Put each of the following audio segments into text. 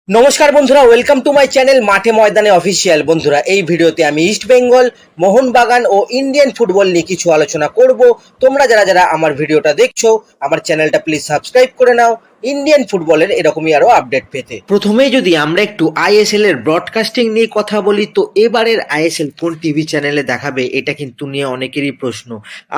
নমস্কার বন্ধুরা, welcome to my channel মাঠে ময়দানে অফিসিয়াল। বন্ধুরা, এই ভিডিওতে আমি ইস্ট বেঙ্গল, মোহনবাগান ও ইন্ডিয়ান ফুটবল নিয়ে কিছু আলোচনা করব। তোমরা যারা যারা আমার ভিডিওটা দেখছো, আমার চ্যানেলটা প্লিজ সাবস্ক্রাইব করে নাও ইন্ডিয়ান ফুটবলের এরকমই আরো আপডেট পেতে। প্রথমেই যদি আমরা একটু আইএসএল এর ব্রডকাস্টিং নিয়ে কথা বলি, তো এবারের আইএসএল কোন টিভি চ্যানেলে দেখাবে, এটা কিন্তু নিয়ে অনেকেরই প্রশ্ন।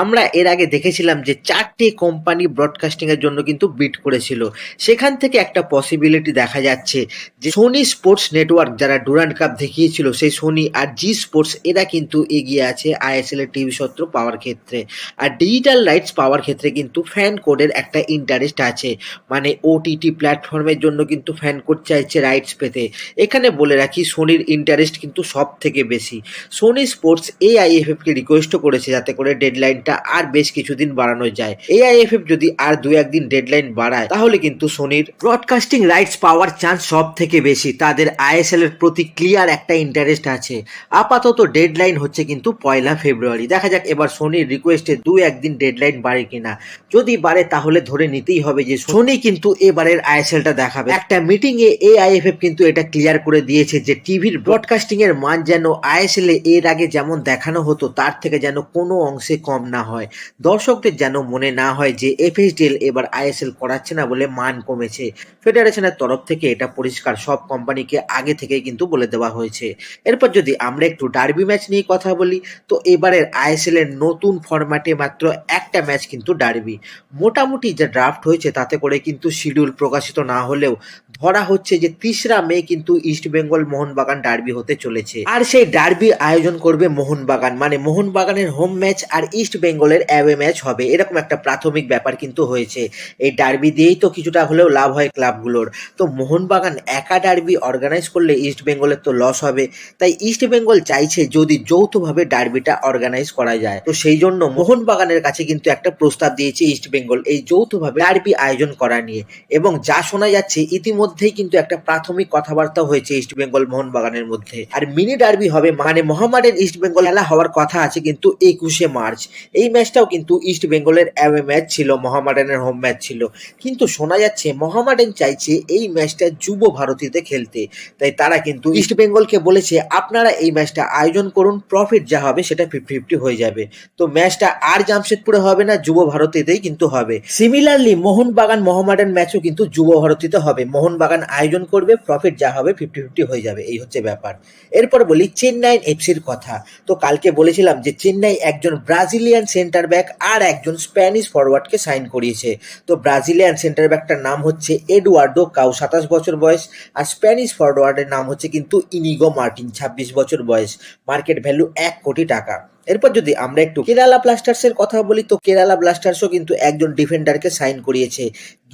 আমরা এর আগে দেখেছিলাম যে 4টে কোম্পানি ব্রডকাস্টিং এর জন্য কিন্তু বিড করেছিল। সেখান থেকে একটা পসিবিলিটি দেখা যাচ্ছে যে সোনি স্পোর্টস নেটওয়ার্ক যারা ডুরান্ড কাপ দেখিয়েছিল, সেই সোনি আর জি স্পোর্টস এরা কিন্তু এগিয়ে আছে আইএসএল এর টিভি সত্র পাওয়ার ক্ষেত্রে। আর ডিজিটাল রাইটস পাওয়ার ক্ষেত্রে কিন্তু ফ্যান কোডের একটা ইন্টারেস্ট আছে, মানে ওটিটি প্ল্যাটফর্মের জন্য কিন্তু ফ্যান কোড চাইছে রাইটস পেতে। এখানে বলে রাখি, সোনির ইন্টারেস্ট কিন্তু সব থেকে বেশি। সোনি স্পোর্টস এআইএফএফ কে রিকোয়েস্ট করেছে যাতে করে ডেডলাইনটা আর বেশ কিছুদিন বাড়ানো যায়। এআইএফএফ যদি আর দু একদিন ডেডলাইন বাড়ায়, তাহলে কিন্তু সোনির ব্রডকাস্টিং রাইটস পাওয়ার চান্স সব থেকে বেশি। তাদের আইএসএল এর প্রতি ক্লিয়ার একটা ইন্টারেস্ট আছে। আপাতত ডেডলাইন হচ্ছে কিন্তু 1 ফেব্রুয়ারি। দেখা যাক এবার সোনির রিকোয়েস্টে দু একদিন ডেডলাইন বাড়ে কিনা। যদি বাড়ে তাহলে ধরে নিতেই হবে যে সোনি কিন্তু এবারের আইএসএলটা দেখাবে। একটা মিটিং এ এআইএফএফ কিন্তু এটা ক্লিয়ার করে দিয়েছে যে টিভির ব্রডকাস্টিং এর মান যেন আইএসএল এর আগে যেমন দেখানো হতো তার থেকে যেন কোনো অংশে কম না হয়। দর্শকদের যেন মনে না হয় যে এফএসডিএল এবার আইএসএল করাচ্ছে না বলে মান কমেছে। ফেডারেশনের তরফ থেকে এটা পরিষ্কার, সব কোম্পানিকে আগে থেকেই কিন্তু বলে দেওয়া হয়েছে। এরপর যদি আমরা একটু ডার্বি ম্যাচ নিয়ে কথা বলি, তো এবারের আইএসএল এর নতুন ফরম্যাটে মাত্র একটা ম্যাচ কিন্তু ডার্বি। মোটামুটি যে ড্রাফট হয়েছে তাতে করে কিন্তু শিডিউল প্রকাশিত না হলেও ধরা হচ্ছে যে 3রা মে কিন্তু ইস্ট বেঙ্গল মোহনবাগান ডার্বি হতে চলেছে। আর সেই ডার্বি আয়োজন করবে মোহনবাগান, মানে মোহনবাগানের হোম ম্যাচ আর ইস্ট বেঙ্গলের অ্যাওয়ে ম্যাচ হবে। এরকম একটা প্রাথমিক ব্যাপার কিন্তু হয়েছে। এই ডার্বি দিয়েই তো কিছুটা হলেও লাভ হয় ক্লাবগুলোর। তো মোহনবাগান একা ডার্বি অর্গানাইজ করলে ইস্ট বেঙ্গলের তো লস হবে। তাই ইস্ট বেঙ্গল চাইছে যদি যৌথভাবে ডার্বিটা অর্গানাইজ করা যায়। তো সেই জন্য মোহনবাগানের কাছে কিন্তু একটা প্রস্তাব দিয়েছে ইস্ট বেঙ্গল এই যৌথভাবে ডার্বি আয়োজন করা নিয়ে। এবং যা শোনা যাচ্ছে ইতিমধ্যেই কিন্তু একটা প্রাথমিক কথাবার্তা হয়েছে ইস্ট বেঙ্গল মোহনবাগানের মধ্যে। আর মিনি ডার্বি হবে, মানে মোহামেডান ইস্ট বেঙ্গল খেলা হওয়ার কথা আছে কিন্তু 21শে মার্চ। এই ম্যাচটাও কিন্তু ইস্ট বেঙ্গলের অ্যাওয়ে ম্যাচ ছিল, মোহামেডানের হোম ম্যাচ ছিল। কিন্তু শোনা যাচ্ছে মোহামেডান চাইছে এই ম্যাচটা যুব ভারতীতে খেলতে। তাই তারা কিন্তু ইস্ট বেঙ্গলকে বলেছে আপনারা এই ম্যাচটা আয়োজন করুন, প্রফিট যা হবে সেটা 50-50 হয়ে যাবে। তো ম্যাচটা আর জামশেদপুরে হবে না, যুব ভারতীতেই কিন্তু হবে। সিমিলারলি মোহনবাগান মোহামেডান ম্যাচও কিন্তু যুব ভারতীতে হবে। মোহনবাগান আয়োজন করবে, প্রফিট যা হবে 50-50 হয়ে যাবে। এই হচ্ছে ব্যাপার। এরপর বলি চেন্নাই এফসির কথা। তো কালকে বলেছিলাম যে চেন্নাই একজন ব্রাজিলিয়ান সেন্টার ব্যাক আর একজন স্প্যানিশ ফরওয়ার্ডকে সাইন করিয়েছে। তো ব্রাজিলিয়ান সেন্টার ব্যাকটার নাম হচ্ছে এডুয়ার্ডো কাউ, 27 বছর বয়স। আর স্প্যানিশ ফরওয়ার্ডের নাম হচ্ছে কিন্তু ইনিগো মার্টিন, 26 বছর বয়স। মার্কেট ভ্যালু 1 কোটি টাকা। এরপর যদি আমরা একটু কেরালা ব্লাস্টার্সের কথা বলি, তো কেরালা ব্লাস্টার্সও কিন্তু একজন ডিফেন্ডারকে সাইন করিয়েছে।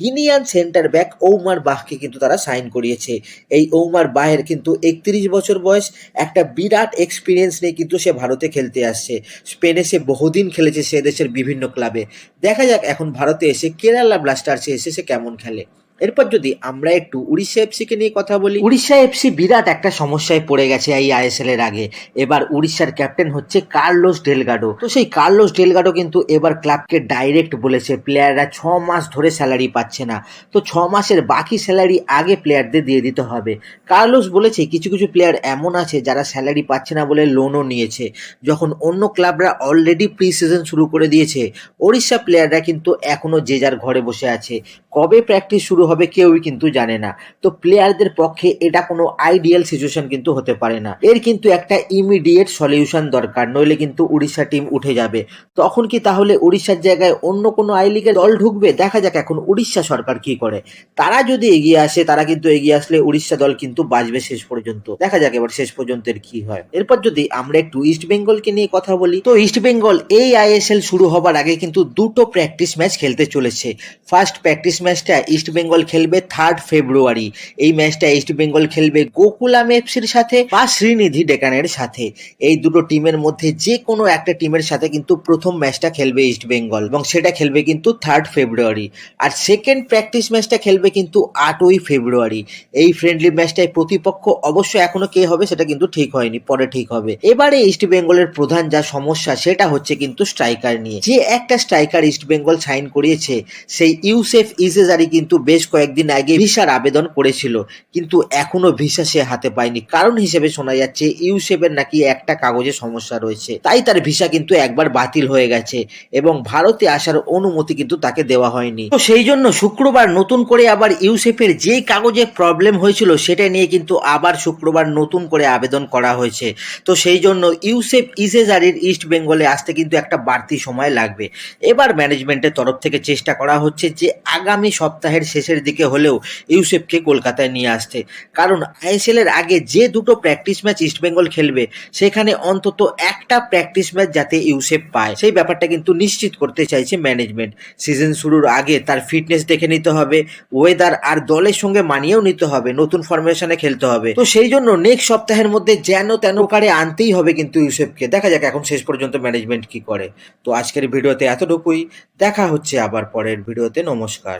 গিনিয়ান সেন্টার ব্যাক ওমার বাহকে কিন্তু তারা সাইন করিয়েছে। এই ওমার বাহের কিন্তু 31 বছর বয়স। একটা বিরাট এক্সপিরিয়েন্স নিয়ে কিন্তু সে ভারতে খেলতে আসছে। স্পেনে সে বহুদিন খেলেছে সে দেশের বিভিন্ন ক্লাবে। দেখা যাক এখন ভারতে এসে কেরালা ব্লাস্টার্সে এসে সে কেমন খেলে। এরপর যদি আমরা একটু উড়িষ্যা এফসিকে নিয়ে কথা বলি, উড়িষ্যা এফসি বিরাট একটা সমস্যায় পড়ে গেছে এই আইএসএল এর আগে। এবার উড়িষ্যার ক্যাপ্টেন হচ্ছে কার্লোস ডেলগাডো। তো সেই কার্লোস ডেলগাডো কিন্তু এবার ক্লাবকে ডাইরেক্ট বলেছে প্লেয়াররা 6 মাস ধরে স্যালারি পাচ্ছে না, তো 6 মাসের বাকি স্যালারি আগে প্লেয়ারদের দিয়ে দিতে হবে। কার্লোস বলেছে কিছু কিছু প্লেয়ার এমন আছে যারা স্যালারি পাচ্ছে না বলে লোনও নিয়েছে, যখন অন্য ক্লাবরা অলরেডি প্রি সিজন শুরু করে দিয়েছে। উড়িষ্যা প্লেয়াররা কিন্তু এখনো যে যার ঘরে বসে আছে। কবে প্র্যাকটিস শুরু হবে কেউই কিন্তু জানে না। তো প্লেয়ারদের পক্ষে এটা কোনো আইডিয়াল সিচুয়েশন কিন্তু হতে পারে না। এর কিন্তু একটা ইমিডিয়েট সলিউশন দরকার, নইলে কিন্তু উড়িষ্যা টিম উঠে যাবে। তখন কি তাহলে উড়িষ্যার জায়গায় অন্য কোনো আই লিগের দল ঢুকবে? দেখা যাক এখন উড়িষ্যা সরকার কি করে। তারা যদি এগিয়ে আসে, তারা কিন্তু এগিয়ে আসলে উড়িষ্যা দল কিন্তু বাঁচবে শেষ পর্যন্ত। দেখা যাক এবার শেষ পর্যন্ত এর কি হয়। এরপর যদি আমরা একটু ইস্ট বেঙ্গলকে নিয়ে কথা বলি, তো ইস্ট বেঙ্গল এই আইএসএল শুরু হবার আগে কিন্তু দুটো প্র্যাকটিস ম্যাচ খেলতে চলেছে। ফার্স্ট প্র্যাকটিস ম্যাচটা ইস্ট বেঙ্গল খেলবে 3 ফেব্রুয়ারি। এই ম্যাচটা ইস্ট বেঙ্গল খেলবে গোকুলাম এফসির সাথে বা শ্রীনিধি ডেকানের সাথে। এই দুটো টিমের মধ্যে যে কোনো একটা টিমের সাথে কিন্তু প্রথম ম্যাচটা খেলবে ইস্ট বেঙ্গল, এবং সেটা খেলবে কিন্তু 3 ফেব্রুয়ারি। আর সেকেন্ড প্র্যাকটিস ম্যাচটা খেলবে কিন্তু 8ই ফেব্রুয়ারি। এই ফ্রেন্ডলি ম্যাচটায় প্রতিপক্ষ অবশ্য এখনো কে হবে সেটা কিন্তু ঠিক হয়নি, পরে ঠিক হবে। এবারে ইস্ট বেঙ্গলের প্রধান যা সমস্যা সেটা হচ্ছে কিন্তু স্ট্রাইকার নিয়ে। যে একটা স্ট্রাইকার ইস্ট বেঙ্গল সাইন করিয়েছে সেই ইউসেফ ইসেজারি কিন্তু বেশ কয়েকদিন আগে ভিসার আবেদন করেছিল, কিন্তু এখনো ভিসা সে হাতে পায়নি। কারণ হিসেবে শোনা যাচ্ছে ইউসেফের নাকি একটা কাগজে সমস্যা রয়েছে, তাই তার ভিসা কিন্তু একবার বাতিল হয়ে গেছে এবং ভারতে আসার অনুমতি কিন্তু তাকে দেওয়া হয়নি। তো সেই জন্য শুক্রবার নতুন করে আবার ইউসেফের যেই কাগজে প্রবলেম হয়েছিল সেটা নিয়ে কিন্তু আবার শুক্রবার নতুন করে আবেদন করা হয়েছে। তো সেই জন্য ইউসেফ ইসেজারির ইস্ট বেঙ্গলে আসতে কিন্তু একটা বাড়তি সময় লাগবে। এবার ম্যানেজমেন্টের তরফ থেকে চেষ্টা করা হচ্ছে যে আগামী সপ্তাহের শেষের দিকে হলেও ইউসেফকে কলকাতায় নিয়ে আসতে, কারণ আইএসএল এর আগে যে দুটো প্র্যাকটিস ম্যাচ ইস্ট বেঙ্গল খেলবে সেখানে অন্তত একটা প্র্যাকটিস ম্যাচ যাতে ইউসেফ পায় সেই ব্যাপারটা কিন্তু নিশ্চিত করতে চাইছে ম্যানেজমেন্ট। সিজন শুরুর আগে তার ফিটনেস দেখে নিতে হবে, ওয়েদার আর দলের সঙ্গে মানিয়েও নিতে হবে, নতুন ফরমেশনে খেলতে হবে। তো সেই জন্য নেক্সট সপ্তাহের মধ্যে যেন তেন কারে আনতেই হবে কিন্তু ইউসেফকে। দেখা যাক এখন শেষ পর্যন্ত ম্যানেজমেন্ট কি করে। তো আজকের ভিডিওতে এতটুকুই, দেখা হচ্ছে আবার পরের ভিডিওতে। নমস্কার।